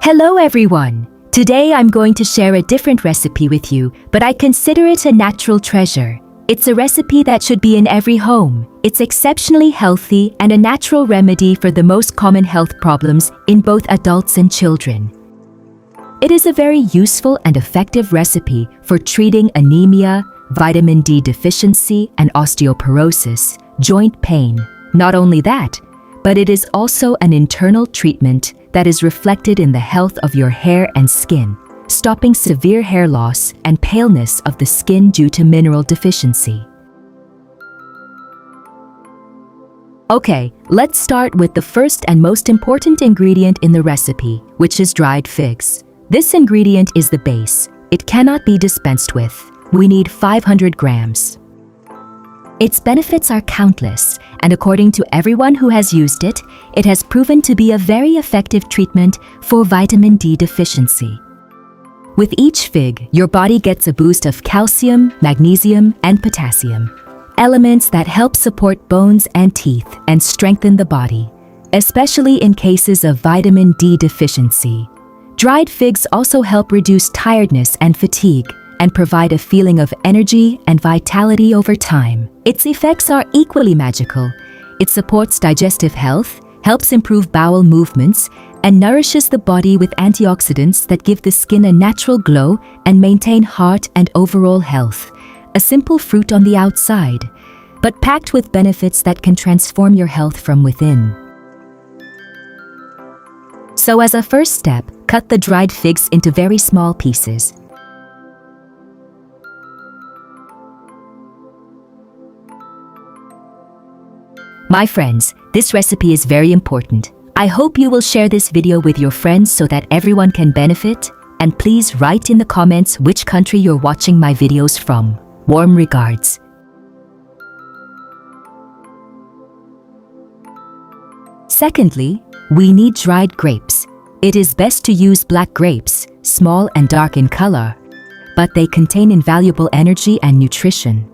Hello everyone! Today I'm going to share a different recipe with you, but I consider it a natural treasure. It's a recipe that should be in every home. It's exceptionally healthy and a natural remedy for the most common health problems in both adults and children. It is a very useful and effective recipe for treating anemia, vitamin D deficiency, and osteoporosis, joint pain. Not only that, but it is also an internal treatment that is reflected in the health of your hair and skin, stopping severe hair loss and paleness of the skin due to mineral deficiency. Okay, let's start with the first and most important ingredient in the recipe, which is dried figs. This ingredient is the base. It cannot be dispensed with. We need 500 grams. Its benefits are countless, and according to everyone who has used it, it has proven to be a very effective treatment for vitamin D deficiency. With each fig, your body gets a boost of calcium, magnesium, and potassium, elements that help support bones and teeth and strengthen the body, especially in cases of vitamin D deficiency. Dried figs also help reduce tiredness and fatigue, and provide a feeling of energy and vitality over time. Its effects are equally magical. It supports digestive health, helps improve bowel movements, and nourishes the body with antioxidants that give the skin a natural glow and maintain heart and overall health. A simple fruit on the outside, but packed with benefits that can transform your health from within. So as a first step, cut the dried figs into very small pieces. My friends, this recipe is very important. I hope you will share this video with your friends so that everyone can benefit, and please write in the comments which country you're watching my videos from. Warm regards. Secondly, we need dried grapes. It is best to use black grapes, small and dark in color, but they contain invaluable energy and nutrition.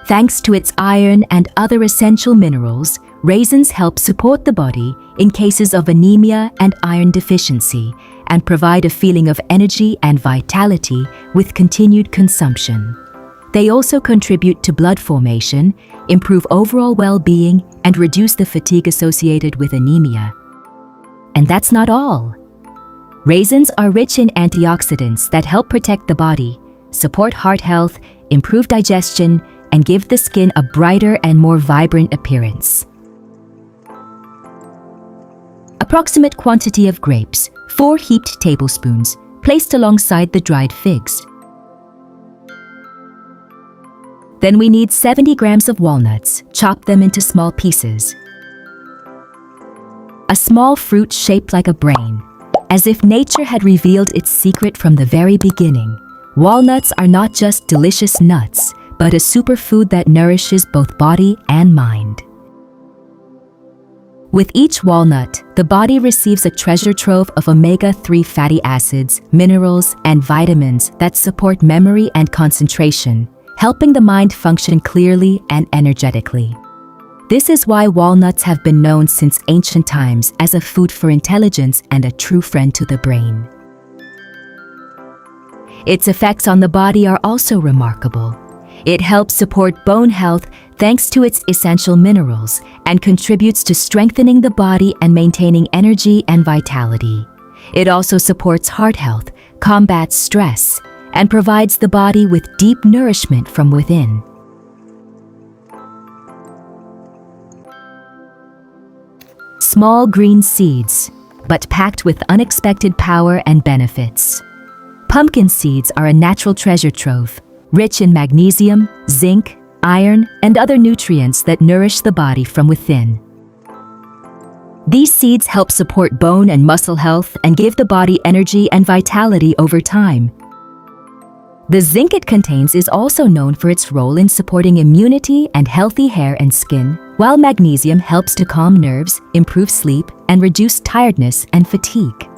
Thanks to its iron and other essential minerals, raisins help support the body in cases of anemia and iron deficiency and provide a feeling of energy and vitality with continued consumption. They also contribute to blood formation, improve overall well-being, and reduce the fatigue associated with anemia. And that's not all. Raisins are rich in antioxidants that help protect the body, support heart health, improve digestion, and give the skin a brighter and more vibrant appearance. Approximate quantity of grapes, 4 heaped tablespoons, placed alongside the dried figs. Then we need 70 grams of walnuts, chop them into small pieces. A small fruit shaped like a brain, as if nature had revealed its secret from the very beginning. Walnuts are not just delicious nuts, but a superfood that nourishes both body and mind. With each walnut, the body receives a treasure trove of omega-3 fatty acids, minerals, and vitamins that support memory and concentration, helping the mind function clearly and energetically. This is why walnuts have been known since ancient times as a food for intelligence and a true friend to the brain. Its effects on the body are also remarkable. It helps support bone health thanks to its essential minerals and contributes to strengthening the body and maintaining energy and vitality. It also supports heart health, combats stress, and provides the body with deep nourishment from within. Small green seeds, but packed with unexpected power and benefits. Pumpkin seeds are a natural treasure trove, rich in magnesium, zinc, iron, and other nutrients that nourish the body from within. These seeds help support bone and muscle health and give the body energy and vitality over time. The zinc it contains is also known for its role in supporting immunity and healthy hair and skin, while magnesium helps to calm nerves, improve sleep, and reduce tiredness and fatigue.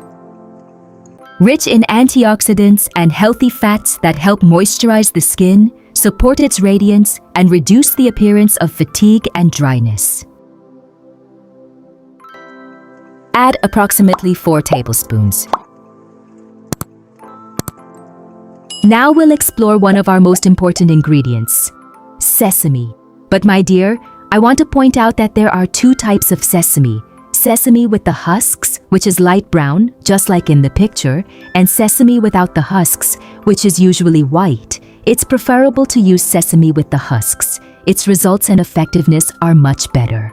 Rich in antioxidants and healthy fats that help moisturize the skin, support its radiance, and reduce the appearance of fatigue and dryness. Add approximately 4 tablespoons. Now we'll explore one of our most important ingredients, sesame. But my dear, I want to point out that there are 2 types of sesame. Sesame with the husks, which is light brown, just like in the picture, and sesame without the husks, which is usually white. It's preferable to use sesame with the husks. Its results and effectiveness are much better.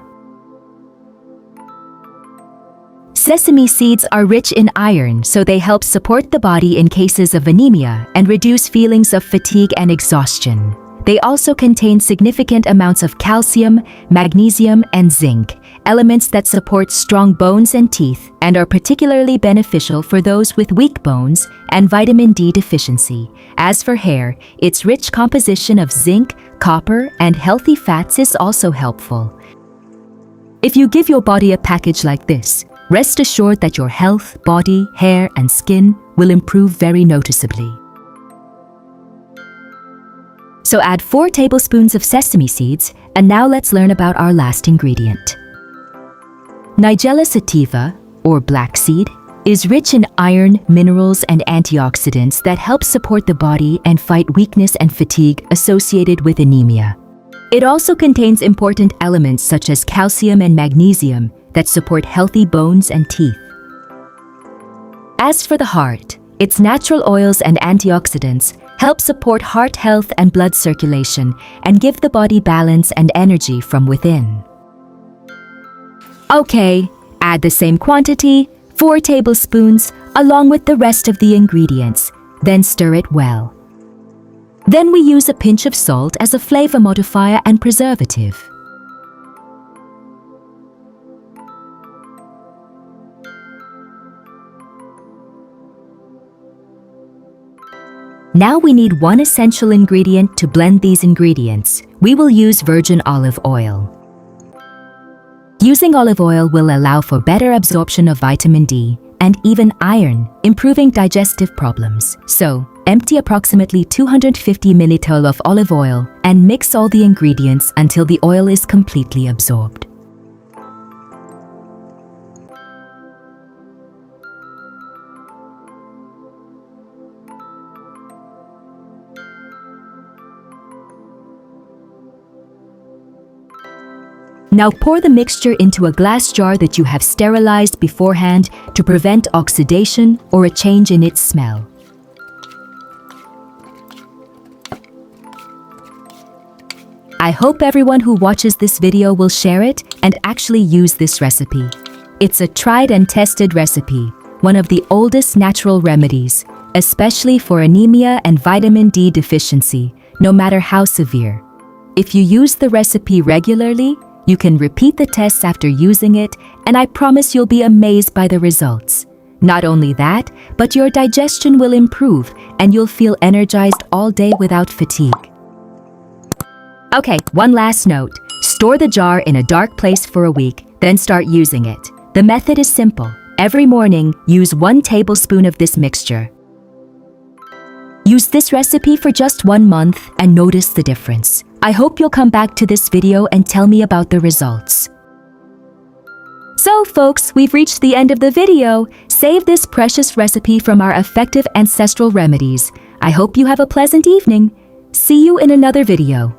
Sesame seeds are rich in iron, so they help support the body in cases of anemia and reduce feelings of fatigue and exhaustion. They also contain significant amounts of calcium, magnesium, and zinc, elements that support strong bones and teeth and are particularly beneficial for those with weak bones and vitamin D deficiency. As for hair, its rich composition of zinc, copper, and healthy fats is also helpful. If you give your body a package like this, rest assured that your health, body, hair, and skin will improve very noticeably. So add 4 tablespoons of sesame seeds, and now let's learn about our last ingredient. Nigella sativa, or black seed, is rich in iron, minerals, and antioxidants that help support the body and fight weakness and fatigue associated with anemia. It also contains important elements such as calcium and magnesium that support healthy bones and teeth. As for the heart, its natural oils and antioxidants help support heart health and blood circulation and give the body balance and energy from within. Okay, add the same quantity, 4 tablespoons, along with the rest of the ingredients, then stir it well. Then we use a pinch of salt as a flavor modifier and preservative. Now we need one essential ingredient to blend these ingredients. We will use virgin olive oil. Using olive oil will allow for better absorption of vitamin D and even iron, improving digestive problems. So, empty approximately 250 ml of olive oil and mix all the ingredients until the oil is completely absorbed. Now pour the mixture into a glass jar that you have sterilized beforehand to prevent oxidation or a change in its smell. I hope everyone who watches this video will share it and actually use this recipe. It's a tried and tested recipe, one of the oldest natural remedies, especially for anemia and vitamin D deficiency, no matter how severe. If you use the recipe regularly, you can repeat the tests after using it, and I promise you'll be amazed by the results. Not only that, but your digestion will improve and you'll feel energized all day without fatigue. Okay, one last note. Store the jar in a dark place for a week, then start using it. The method is simple. Every morning, use 1 tablespoon of this mixture. Use this recipe for just 1 month and notice the difference. I hope you'll come back to this video and tell me about the results. So folks, we've reached the end of the video. Save this precious recipe from our effective ancestral remedies. I hope you have a pleasant evening. See you in another video.